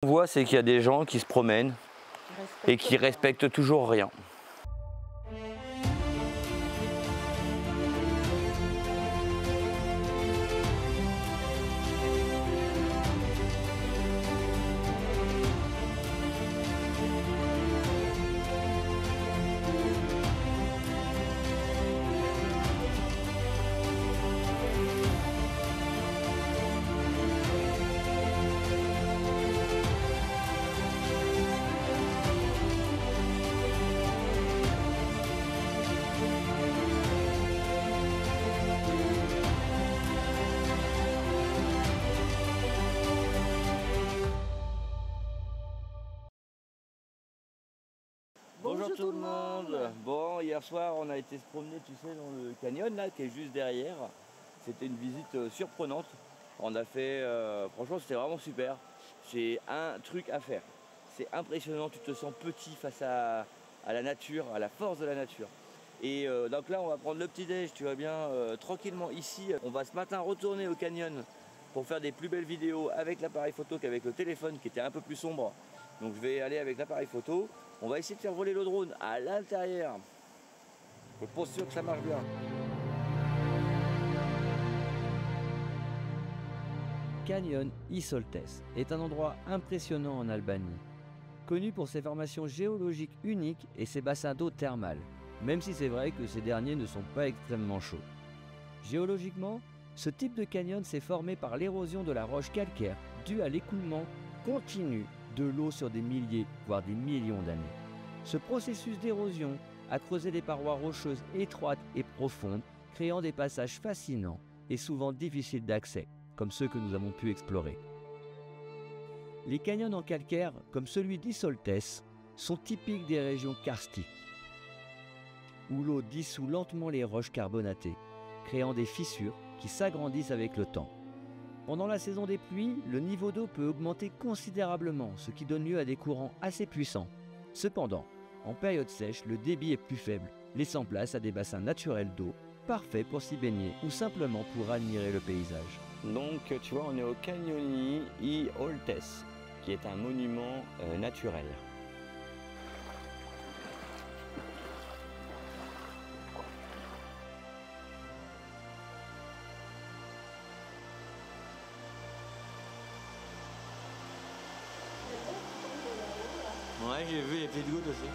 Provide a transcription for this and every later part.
On voit, c'est qu'il y a des gens qui se promènent et qui respectent toujours rien. Bonjour tout le monde. Bon, hier soir on a été se promener, tu sais, dans le canyon là qui est juste derrière. C'était une visite surprenante. On a fait, franchement c'était vraiment super. C'est un truc à faire. C'est impressionnant, tu te sens petit face à la nature, à la force de la nature. Et donc là on va prendre le petit déj, tu vois bien, tranquillement ici. On va ce matin retourner au canyon pour faire des plus belles vidéos avec l'appareil photo qu'avec le téléphone qui était un peu plus sombre. Donc je vais aller avec l'appareil photo. On va essayer de faire voler le drone à l'intérieur. Je suis pas sûr que ça marche bien. Canyon Isoltes est un endroit impressionnant en Albanie, connu pour ses formations géologiques uniques et ses bassins d'eau thermales, même si c'est vrai que ces derniers ne sont pas extrêmement chauds. Géologiquement, ce type de canyon s'est formé par l'érosion de la roche calcaire due à l'écoulement continu de l'eau sur des milliers, voire des millions d'années. Ce processus d'érosion a creusé des parois rocheuses étroites et profondes, créant des passages fascinants et souvent difficiles d'accès, comme ceux que nous avons pu explorer. Les canyons en calcaire, comme celui d'Isoltes, sont typiques des régions karstiques, où l'eau dissout lentement les roches carbonatées, créant des fissures qui s'agrandissent avec le temps. Pendant la saison des pluies, le niveau d'eau peut augmenter considérablement, ce qui donne lieu à des courants assez puissants. Cependant, en période sèche, le débit est plus faible, laissant place à des bassins naturels d'eau, parfaits pour s'y baigner ou simplement pour admirer le paysage. Donc tu vois, on est au Canyoni Ioltes, qui est un monument naturel. Ouais, j'ai vu les petites gouttes aussi.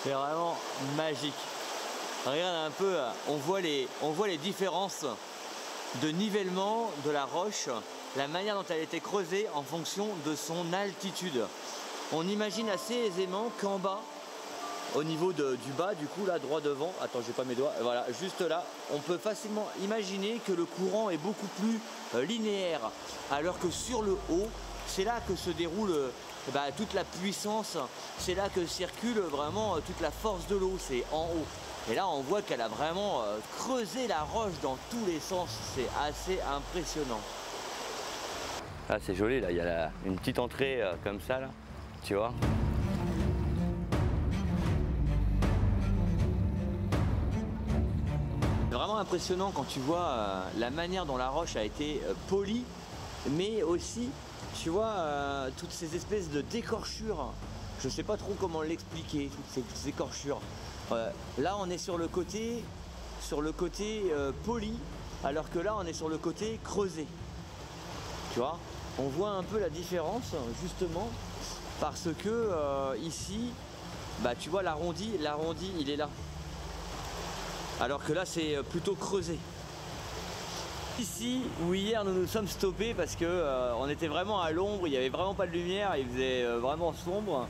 C'est vraiment magique. Regarde un peu, on voit les différences de nivellement de la roche, la manière dont elle a été creusée en fonction de son altitude. On imagine assez aisément qu'en bas, au niveau du bas, du coup là, droit devant, attends, j'ai pas mes doigts, voilà, juste là, on peut facilement imaginer que le courant est beaucoup plus linéaire, alors que sur le haut, c'est là que se déroule toute la puissance, c'est là que circule vraiment toute la force de l'eau, c'est en haut. Et là on voit qu'elle a vraiment creusé la roche dans tous les sens, c'est assez impressionnant. Ah c'est joli là, il y a une petite entrée comme ça là, tu vois. C'est vraiment impressionnant quand tu vois la manière dont la roche a été polie, mais aussi tu vois toutes ces espèces de d'écorchures. Je sais pas trop comment l'expliquer, toutes ces écorchures. Là on est sur le côté poli, alors que là on est sur le côté creusé. Tu vois, on voit un peu la différence justement parce que ici, tu vois l'arrondi il est là. Alors que là c'est plutôt creusé. Ici où hier nous nous sommes stoppés parce que on était vraiment à l'ombre, il n'y avait vraiment pas de lumière, il faisait vraiment sombre.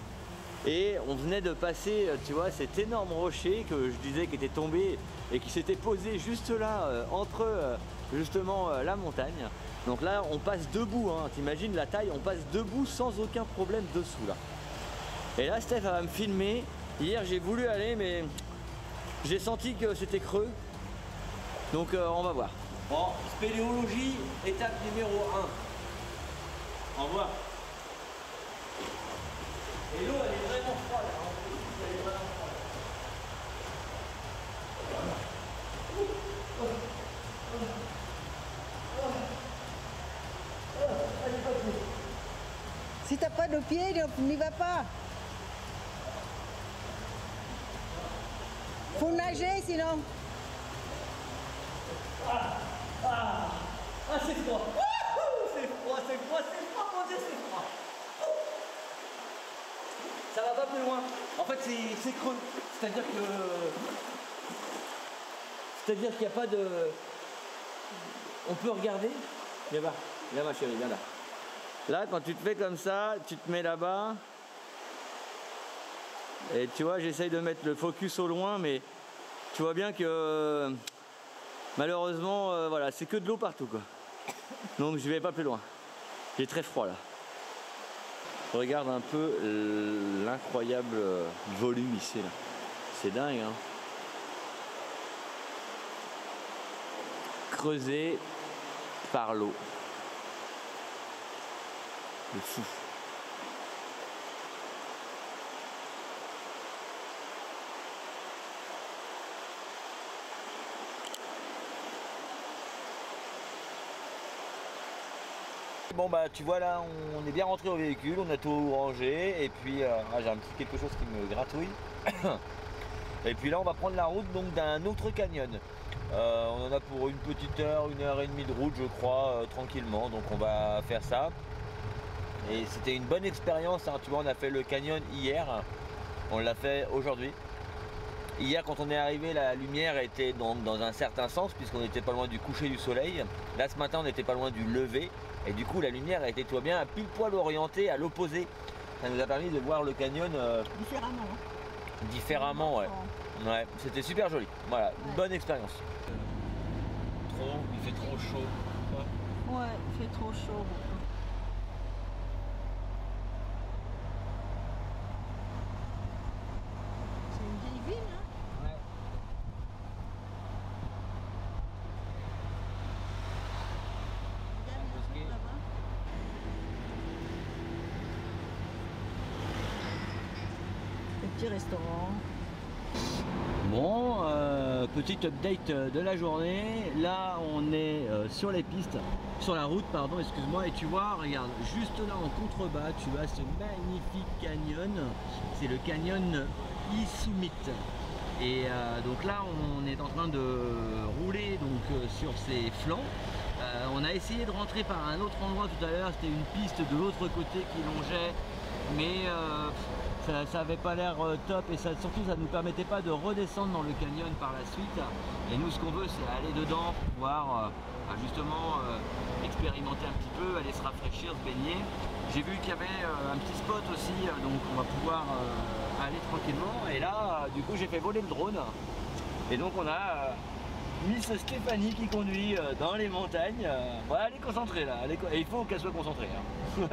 Et on venait de passer, tu vois, cet énorme rocher que je disais qui était tombé et qui s'était posé juste là, entre justement la montagne. Donc là, on passe debout, hein, t'imagines la taille, on passe debout sans aucun problème dessous là. Et là, Steph elle va me filmer Hier j'ai voulu aller mais j'ai senti que c'était creux. Donc on va voir. Bon, spéléologie, étape numéro 1. Au revoir. Et l'eau elle est vraiment froide. Elle est vraiment froide. Si t'as pas de pied, n'y va pas. Faut nager sinon. Ah c'est froid. C'est froid, c'est froid, c'est froid, mon Dieu, c'est froid. Ça va pas plus loin. En fait c'est creux. C'est-à-dire qu'il n'y a pas de. On peut regarder. Viens ma chérie, viens là. Là quand tu te fais comme ça, tu te mets là-bas. Et tu vois, j'essaye de mettre le focus au loin, mais tu vois bien que malheureusement, voilà, c'est que de l'eau partout quoi. Donc je vais pas plus loin. J'ai très froid là. Regarde un peu l'incroyable volume ici là. C'est dingue hein. Creusé par l'eau. C'est fou. Bon bah tu vois là on est bien rentré au véhicule, on a tout rangé et puis j'ai un petit quelque chose qui me gratouille. Et puis là on va prendre la route donc d'un autre canyon. On en a pour une petite heure, 1h30 de route je crois, tranquillement, donc on va faire ça. Et c'était une bonne expérience, hein. Tu vois on a fait le canyon hier, on l'a fait aujourd'hui. Hier quand on est arrivé la lumière était dans un certain sens puisqu'on n'était pas loin du coucher du soleil. Là ce matin on n'était pas loin du lever. Et du coup la lumière a été toi bien à pile poil orientée à l'opposé. Ça nous a permis de voir le canyon Différemment. différemment, ouais. Ouais, c'était super joli. Voilà, Ouais. bonne expérience. Il fait trop chaud. Ouais, il fait trop chaud. C'est une vieille ville, hein? Ouais. Regarde, il y a un truc là-bas. Le petit restaurant. Bon, petite update de la journée. Là, on est sur les pistes, sur la route, pardon, excuse-moi. Et tu vois, regarde, juste là en contrebas, tu as ce magnifique canyon. C'est le canyon Isumit. Et donc là, on est en train de rouler donc sur ses flancs. On a essayé de rentrer par un autre endroit tout à l'heure. C'était une piste de l'autre côté qui longeait, mais ça avait pas l'air top et surtout ça ne nous permettait pas de redescendre dans le canyon par la suite. Et nous ce qu'on veut c'est aller dedans pour pouvoir justement expérimenter un petit peu, aller se rafraîchir, se baigner. J'ai vu qu'il y avait un petit spot aussi, donc on va pouvoir aller tranquillement. Et là du coup j'ai fait voler le drone et donc on a Miss Stéphanie qui conduit dans les montagnes. Voilà, elle est concentrée là, et il faut qu'elle soit concentrée hein.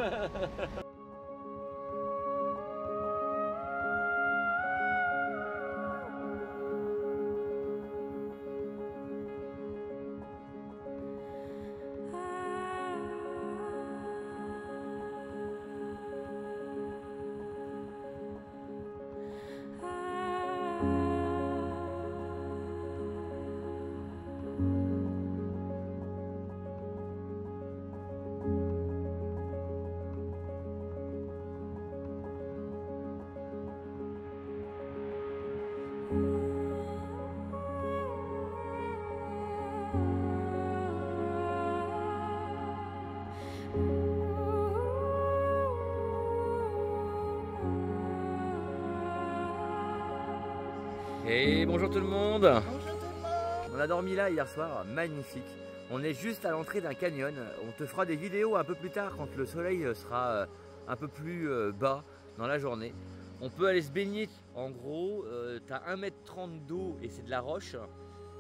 Et bonjour tout le monde. Bonjour tout le monde. On a dormi là hier soir, magnifique. On est juste à l'entrée d'un canyon. On te fera des vidéos un peu plus tard quand le soleil sera un peu plus bas dans la journée. On peut aller se baigner, en gros, tu as 1,30 m d'eau et c'est de la roche.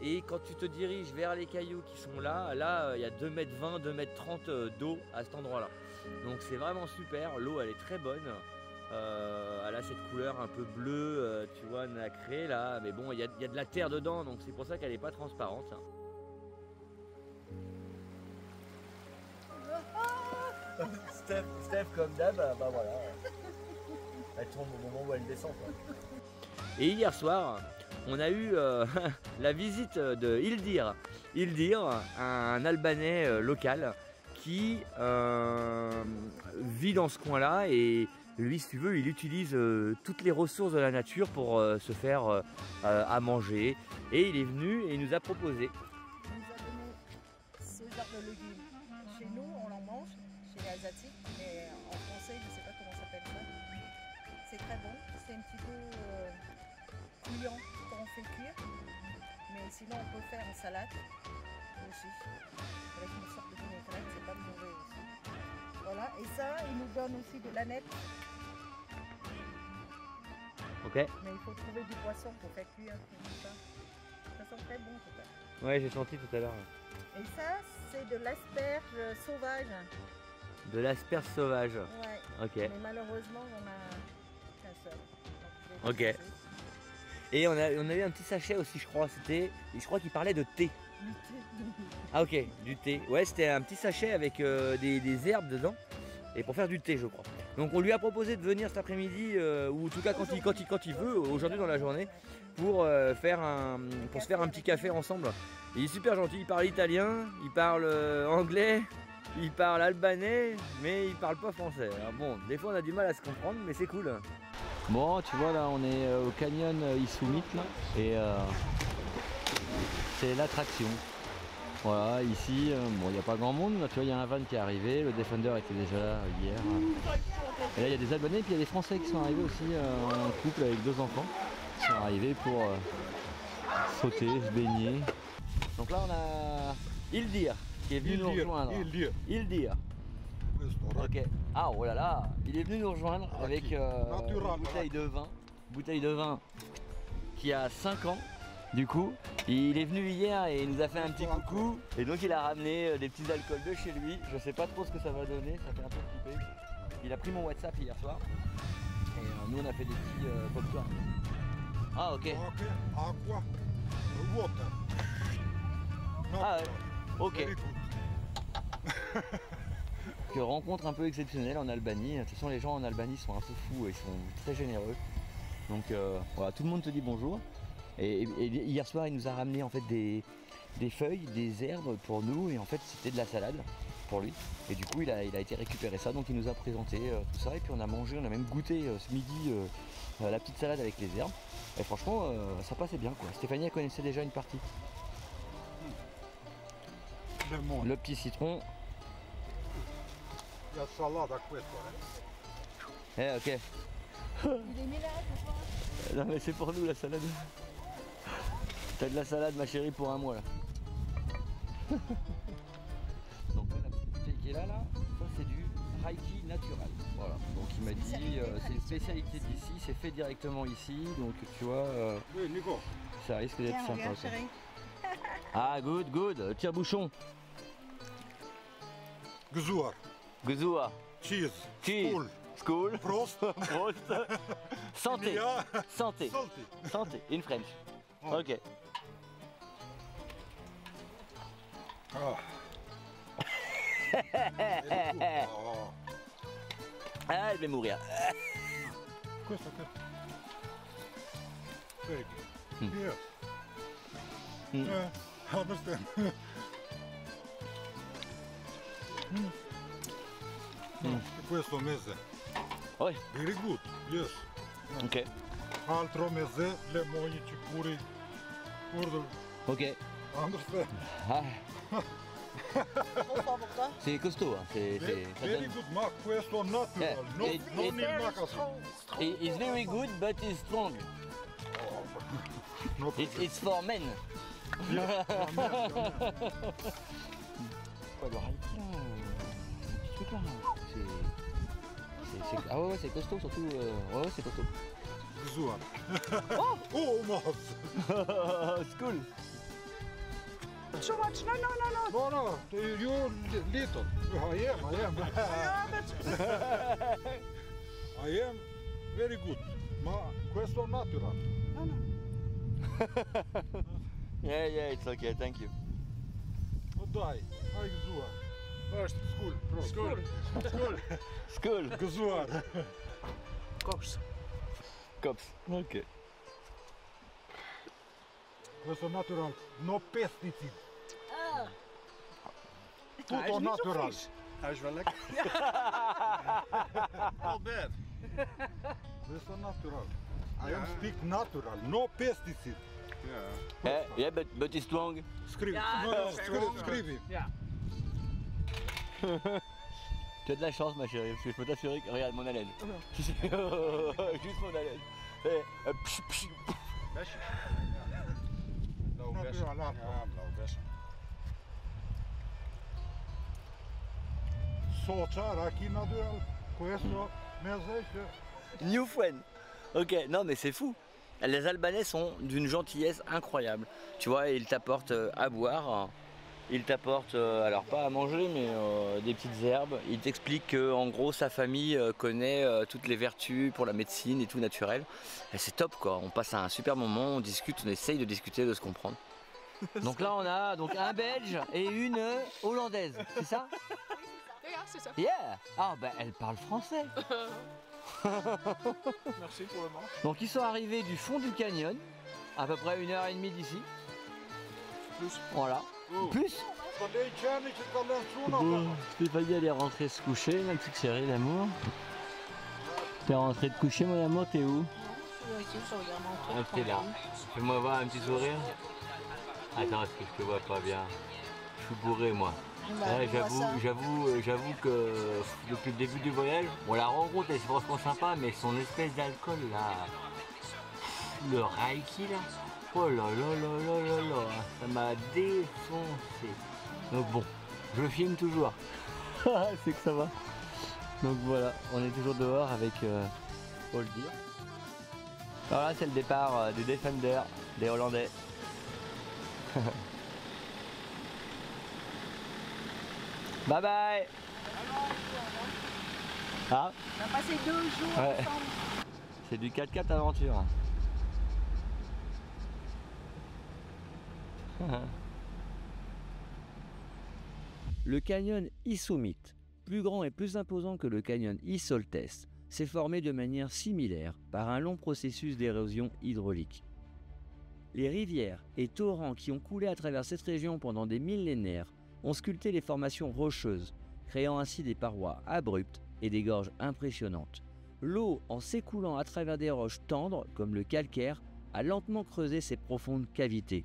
Et quand tu te diriges vers les cailloux qui sont là, il y a 2,20 m, 2,30 m d'eau à cet endroit-là. Donc c'est vraiment super, l'eau elle est très bonne. Elle a cette couleur un peu bleue, tu vois, nacrée là. Mais bon, il y a de la terre dedans, donc c'est pour ça qu'elle n'est pas transparente. Steph comme d'hab, bah voilà. Elle tombe au moment où elle descend, quoi. Et hier soir, on a eu la visite de Ildir. Ildir, un Albanais local qui vit dans ce coin-là, et lui, si tu veux, il utilise toutes les ressources de la nature pour se faire à manger. Et il est venu et il nous a proposé. Il nous a donné ce genre de légumes. Chez nous, on en mange, chez les Asiatiques, mais en français, je ne sais pas comment ça s'appelle ça. C'est très bon, c'est un petit peu couillant quand on fait cuire. Mais sinon, on peut faire en salade aussi. Avec une sorte de vinaigrette, c'est pas mauvais aussi. Voilà, et ça, il nous donne aussi de la nette. Ok. Mais il faut trouver du poisson pour faire cuire tout ça. Ça sent très bon tout ça. Ouais, j'ai senti tout à l'heure. Et ça, c'est de l'asperge sauvage. De l'asperge sauvage. Ouais. Ok. Mais malheureusement, on a qu'un seul. Donc, Ok. Et on a eu un petit sachet aussi, je crois. Je crois qu'il parlait de thé. Ah ok, du thé. Ouais, c'était un petit sachet avec des herbes dedans. Et pour faire du thé, je crois. Donc on lui a proposé de venir cet après-midi, ou en tout cas quand il veut, aujourd'hui dans la journée, pour se faire un petit café ensemble. Il est super gentil, il parle italien, il parle anglais, il parle albanais, mais il parle pas français. Alors bon, des fois on a du mal à se comprendre, mais c'est cool. Bon, tu vois là, on est au canyon Issoumit là, et c'est l'attraction. Voilà, ici, bon, il n'y a pas grand monde, là, tu vois, il y a un van qui est arrivé, le Defender était déjà là hier. Et là, il y a des Albanais, et puis il y a des Français qui sont arrivés aussi, en couple avec 2 enfants, qui sont arrivés pour sauter, se baigner. Donc là, on a Ildir qui est venu nous rejoindre. Ildir. Ok. Ah, oh là là, il est venu nous rejoindre avec une bouteille de vin qui a 5 ans. Du coup, il est venu hier et il nous a fait un petit coucou. Et donc il a ramené des petits alcools de chez lui. Je sais pas trop ce que ça va donner, ça fait un peu flipper. Il a pris mon WhatsApp hier soir. Et nous on a fait des petits pop-corn. Ah ok. Aqua, water. Ah ouais, ok. Donc, rencontre un peu exceptionnelle en Albanie. De toute façon les gens en Albanie sont un peu fous et ils sont très généreux. Donc voilà, tout le monde te dit bonjour. Et hier soir, il nous a ramené en fait des feuilles, des herbes pour nous, et en fait c'était de la salade pour lui. Et du coup, il a été récupérer ça, donc il nous a présenté tout ça, et puis on a mangé, on a même goûté ce midi la petite salade avec les herbes. Et franchement, ça passait bien quoi. Stéphanie, elle connaissait déjà une partie. Le petit citron. La salade à questo. Eh ok. Il est mis là, ce soir. Non mais c'est pour nous la salade. T'as de la salade ma chérie pour un mois là. Donc là, la petite bouteille qui est là, ça c'est du Reiki natural. Voilà. Donc il m'a dit c'est une spécialité d'ici, c'est fait directement ici, donc tu vois Oui, Nico. ça risque d'être Tiens, sympa. regarde, Ça. chérie. Ah good, tire-bouchon. Gzuar. Guzua. Cheese. Cheese. School. School. Prost. Prost. Santé. Yeah. Santé. Salty. Santé. In French. Oh. Ok. Ah. Oh. Ah, je vais mourir. Questo che... Take. Mm. Yes. Mm. Understand. Questo mese. Oui. Very good. Yes. Ok. Altro mese, lemoni, cipuri. Urdu. Ok. Understand. Ah, Trop fort pour toi. c'est costaud. Hein. Ça Very donne- good, ma questo natural. Yeah. No, It- no it- need macas. It's very good, but it's strong. No It's for men. Yeah, Quoi, le Reiki là, un petit truc là. Ah ouais, c'est costaud surtout. Ouais, c'est costaud. Gzuar. Oh, mas. School. Too much. No. No, you little. I am. I am very good. Ma questo natural. No, no. Yeah, yeah, it's okay, thank you. Oh dai, hai gëzuar. Është skul, pro. Skol. School. Gëzuar. Kops. Cops. Ok. Questo natural, no pesticide. Ah, Tutto natural. Hij is wel lekker. Not bad. Questo natural. I am speak natural, no pesticide. Ja. Yeah, but it's strong. Scrivi. Ja, No, dat no, is scrivi. ja. Tu as de la chance, ma chérie, parce que je peux t'assurer que. Regarde mon haleine. Juste mon haleine. Psh, psh. Besje. Blauwe bessen. Natural, Ja, blauwe bessen. Socia, raki natural. Questo mese. New friend. Ok, non mais c'est fou. Les Albanais sont d'une gentillesse incroyable. Tu vois, ils t'apportent à boire, ils t'apportent, alors pas à manger, mais des petites herbes. Ils t'expliquent que en gros sa famille connaît toutes les vertus pour la médecine et tout naturel. Et c'est top quoi. On passe un super moment, on discute, on essaye de discuter, de se comprendre. Donc là on a donc un Belge et une Hollandaise, c'est ça? Ja, c'est ça. Yeah. Ah bah elle parle français. Merci pour le manche. Donc ils sont arrivés du fond du canyon, à peu près 1h30 d'ici. Plus. Voilà. Oh. Plus. Bon. Stéphanie elle est rentrée se coucher, ma petite chérie d'amour. T'es rentrée te coucher mon amour, t'es où? Je suis ici, je regarde mon Ah, truc. t'es là. tranquille. Fais-moi voir un petit sourire. Attends, est-ce que je te vois pas bien? Je suis bourré moi. Bah, Ouais, on voit ça. j'avoue que depuis le début du voyage, bon la rencontre elle est franchement sympa, mais son espèce d'alcool là, le Reiki là, oh là là là là là là, ça m'a défoncé. Donc bon, je filme toujours. C'est que ça va. Donc voilà, on est toujours dehors avec Paul Dire. Alors là c'est le départ des Defenders, des Hollandais. Bye bye. Ah, On a passé 2 jours Ouais. ensemble. c'est du 4x4 aventure. Le canyon Isomit, plus grand et plus imposant que le canyon Isoltes, s'est formé de manière similaire par un long processus d'érosion hydraulique. Les rivières et torrents qui ont coulé à travers cette région pendant des millénaires ont sculpté les formations rocheuses, créant ainsi des parois abruptes et des gorges impressionnantes. L'eau, en s'écoulant à travers des roches tendres comme le calcaire, a lentement creusé ces profondes cavités,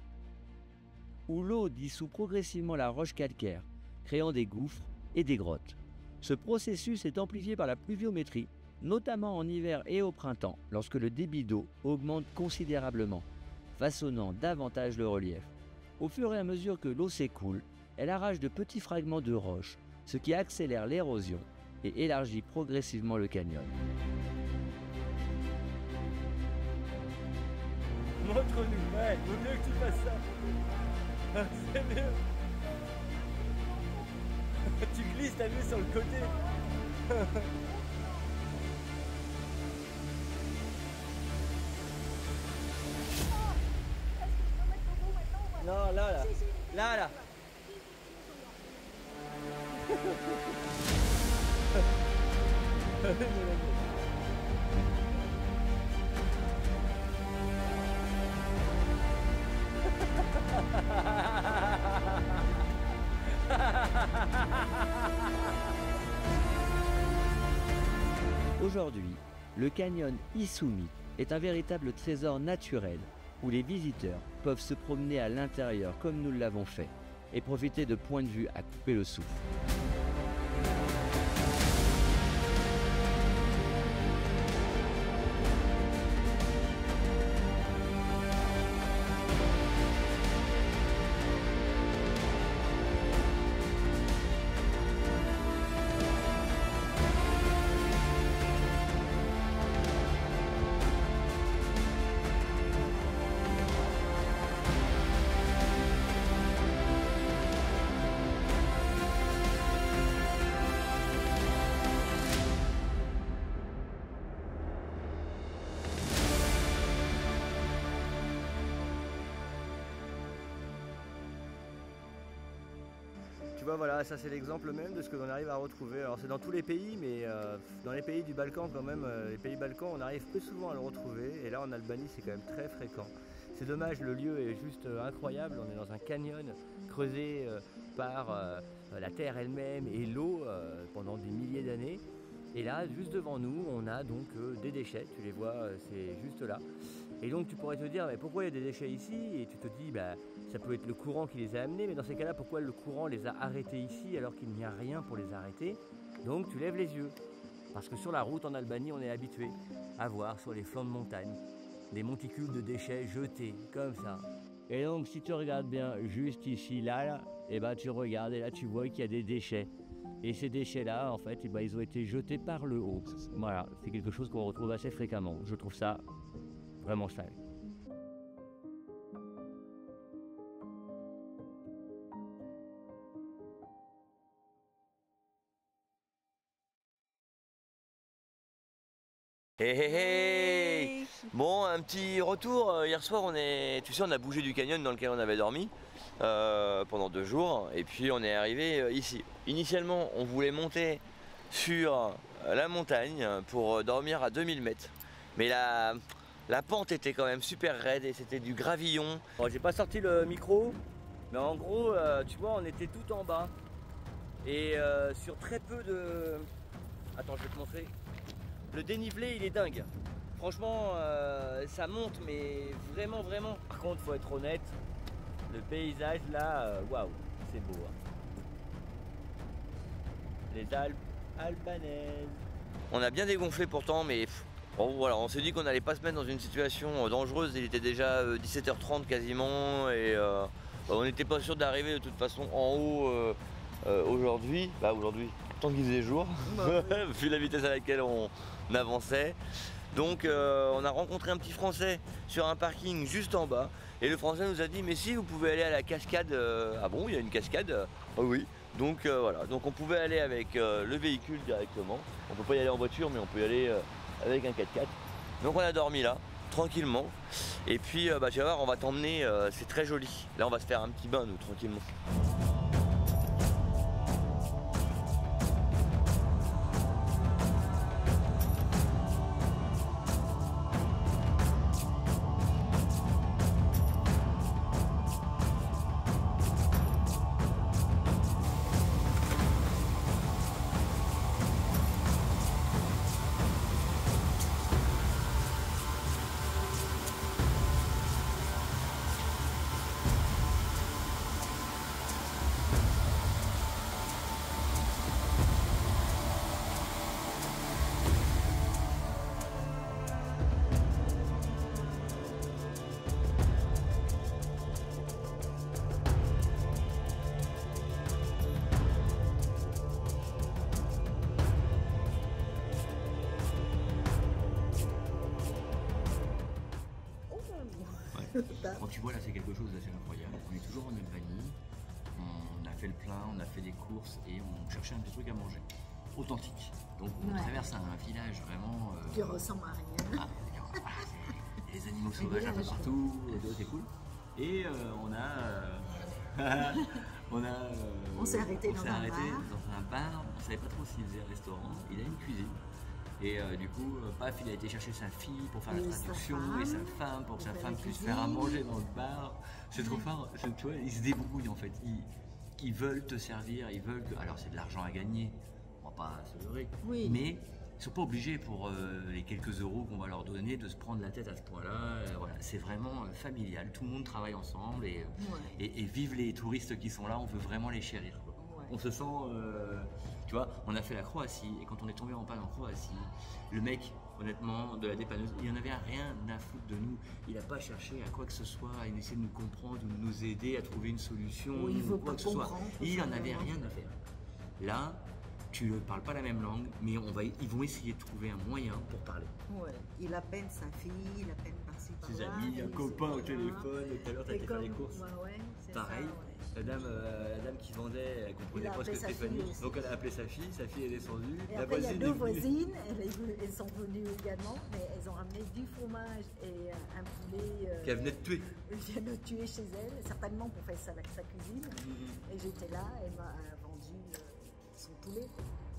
où l'eau dissout progressivement la roche calcaire, créant des gouffres et des grottes. Ce processus est amplifié par la pluviométrie, notamment en hiver et au printemps, lorsque le débit d'eau augmente considérablement, façonnant davantage le relief. Au fur et à mesure que l'eau s'écoule, elle arrache de petits fragments de roche, ce qui accélère l'érosion et élargit progressivement le canyon. Montre-nous, ouais, vaut mieux que tu fasses ça. C'est mieux. Tu glisses ta vue sur le côté. Non, là, là. Là, là. Aujourd'hui, le canyon Isumi est un véritable trésor naturel où les visiteurs peuvent se promener à l'intérieur comme nous l'avons fait et profiter de points de vue à couper le souffle. vois, voilà, ça c'est l'exemple même de ce que l'on arrive à retrouver. Alors c'est dans tous les pays, mais dans les pays du Balkan quand même, les pays Balkans, on arrive plus souvent à le retrouver. Et là en Albanie, c'est quand même très fréquent. C'est dommage, le lieu est juste incroyable. On est dans un canyon creusé par la terre elle-même et l'eau pendant des milliers d'années. Et là, juste devant nous, on a donc des déchets. Tu les vois, c'est juste là. Et donc tu pourrais te dire, mais pourquoi il y a des déchets ici? Et tu te dis, bah, ça peut être le courant qui les a amenés, mais dans ces cas-là, pourquoi le courant les a arrêtés ici alors qu'il n'y a rien pour les arrêter? Donc tu lèves les yeux. Parce que sur la route en Albanie, on est habitué à voir sur les flancs de montagne des monticules de déchets jetés comme ça. Et donc si tu regardes bien juste ici, là, et ben, tu regardes et là tu vois qu'il y a des déchets. Et ces déchets-là, en fait, ils ont été jetés par le haut. Voilà, c'est quelque chose qu'on retrouve assez fréquemment. Je trouve ça vraiment sale. Hé hé hé! Bon, un petit retour. Hier soir, tu sais, on a bougé du canyon dans lequel on avait dormi pendant 2 jours. Et puis, on est arrivé ici. Initialement, on voulait monter sur la montagne pour dormir à 2000 mètres. Mais la pente était quand même super raide et c'était du gravillon. Bon, j'ai pas sorti le micro, mais en gros, tu vois, on était tout en bas. Et sur très peu de... Attends, je vais te montrer. Le dénivelé, il est dingue. Franchement, ça monte, mais vraiment, vraiment. Par contre, faut être honnête, le paysage là, waouh, c'est beau. Hein. Les Alpes albanaises. On a bien dégonflé pourtant, mais bon, voilà, on s'est dit qu'on n'allait pas se mettre dans une situation dangereuse. Il était déjà 17h30 quasiment, et on n'était pas sûr d'arriver de toute façon en haut aujourd'hui. Bah aujourd'hui, tant qu'il faisait jour, vu la vitesse à laquelle on avançait. Donc on a rencontré un petit Français sur un parking juste en bas, et le Français nous a dit, mais si, vous pouvez aller à la cascade. Ah bon, il y a une cascade? Ah oui. Donc voilà, donc on pouvait aller avec le véhicule directement. On peut pas y aller en voiture, mais on peut y aller avec un 4x4. Donc on a dormi là, tranquillement. Et puis bah, tu vas voir, on va t'emmener, c'est très joli. Là on va se faire un petit bain nous, tranquillement. Quand tu vois là, c'est quelque chose d'assez incroyable. On est toujours en Albanie, on a fait le plein, on a fait des courses et on cherchait un petit truc à manger. Authentique. Donc on traverse un village vraiment... Qui ressemble à rien. Les animaux sauvages un peu partout, c'est cool. Et on s'est arrêté dans un bar, on savait pas trop s'il faisait un restaurant, il a une cuisine. Et du coup, paf, il a été chercher sa fille pour faire la traduction et sa femme pour que sa femme puisse faire à manger dans le bar. C'est trop fort, tu vois, ils se débrouillent en fait. Ils veulent te servir, ils veulent que... Alors c'est de l'argent à gagner, on va pas se leurrer, mais ils sont pas obligés pour les quelques euros qu'on va leur donner de se prendre la tête à ce point-là. Voilà, c'est vraiment familial, tout le monde travaille ensemble et vive les touristes qui sont là, on veut vraiment les chérir. On se sent... tu vois, on a fait la Croatie et quand on est tombé en panne en Croatie, le mec, honnêtement, de la dépanneuse, il n'en avait rien à foutre de nous. Il n'a pas cherché à quoi que ce soit, à essayer de nous comprendre ou de nous aider à trouver une solution ou quoi que ce soit. Il n'en avait rien à faire. Là, tu ne parles pas la même langue, mais ils vont essayer de trouver un moyen pour parler. Ouais. Il appelle sa fille, il appelle par-ci par-là. Ses amis, un copain au téléphone, tout à l'heure tu as été faire les courses. Ouais, pareil. Ça, ouais. La dame qui vendait, elle comprenait Elle a pas ce que appelé sa Stéphanie. fille aussi. Donc elle a appelé sa fille est descendue. Et la après, il y a voisine deux est venue. voisines, elles sont venues également, mais elles ont ramené du fromage et un poulet Qu'elle venait de tuer. vient de tuer chez elle, certainement pour faire ça avec sa cuisine. Et j'étais là, elle m'a vendu son poulet.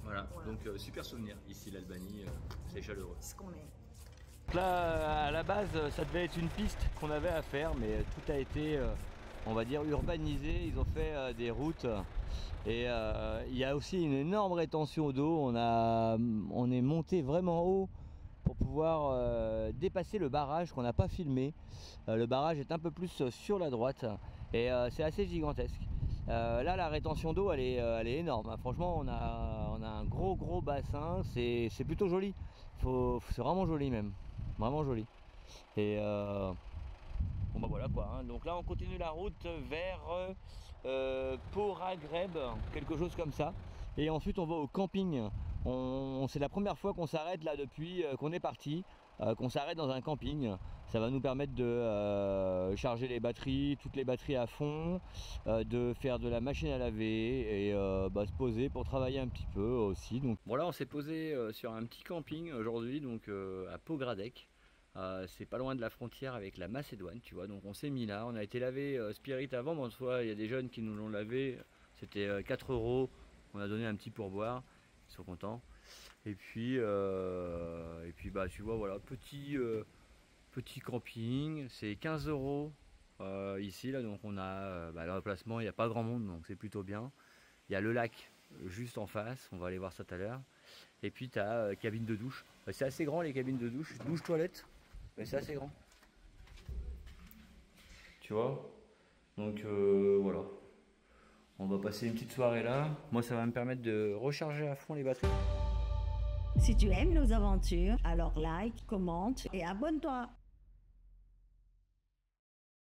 Voilà, Voilà. donc super souvenir. Ici l'Albanie, c'est chaleureux. Ce qu'on est. Là, à la base, ça devait être une piste qu'on avait à faire, mais tout a été, on va dire, urbanisé. Ils ont fait des routes et il y a aussi une énorme rétention d'eau. On est monté vraiment haut pour pouvoir dépasser le barrage qu'on n'a pas filmé. Le barrage est un peu plus sur la droite et c'est assez gigantesque. Là, la rétention d'eau, elle est énorme. Franchement, on a un gros bassin. C'est plutôt joli. C'est vraiment joli même. Vraiment joli. Et bon bah voilà quoi. Hein. Donc là, on continue la route vers Poragreb, quelque chose comme ça. Et ensuite, on va au camping. C'est la première fois qu'on s'arrête là depuis qu'on est parti. Qu'on s'arrête dans un camping, ça va nous permettre de charger les batteries, toutes les batteries à fond, de faire de la machine à laver et se poser pour travailler un petit peu aussi. Donc bon, là on s'est posé sur un petit camping aujourd'hui, donc à Pogradec. C'est pas loin de la frontière avec la Macédoine, tu vois. Donc on s'est mis là, on a été lavé Spirit avant, mais en soi il y a des jeunes qui nous l'ont lavé, c'était 4 €, on a donné un petit pourboire, ils sont contents. Et puis bah tu vois, voilà, petit camping, c'est 15 € ici là, donc on a l'emplacement, il n'y a pas grand monde, donc c'est plutôt bien. Il y a le lac juste en face, on va aller voir ça tout à l'heure. Et puis tu as cabine de douche, c'est assez grand les cabines de douche, douche-toilette, mais c'est assez grand. Tu vois, donc voilà. On va passer une petite soirée là. Moi ça va me permettre de recharger à fond les batteries. Si tu aimes nos aventures, alors like, commente et abonne-toi.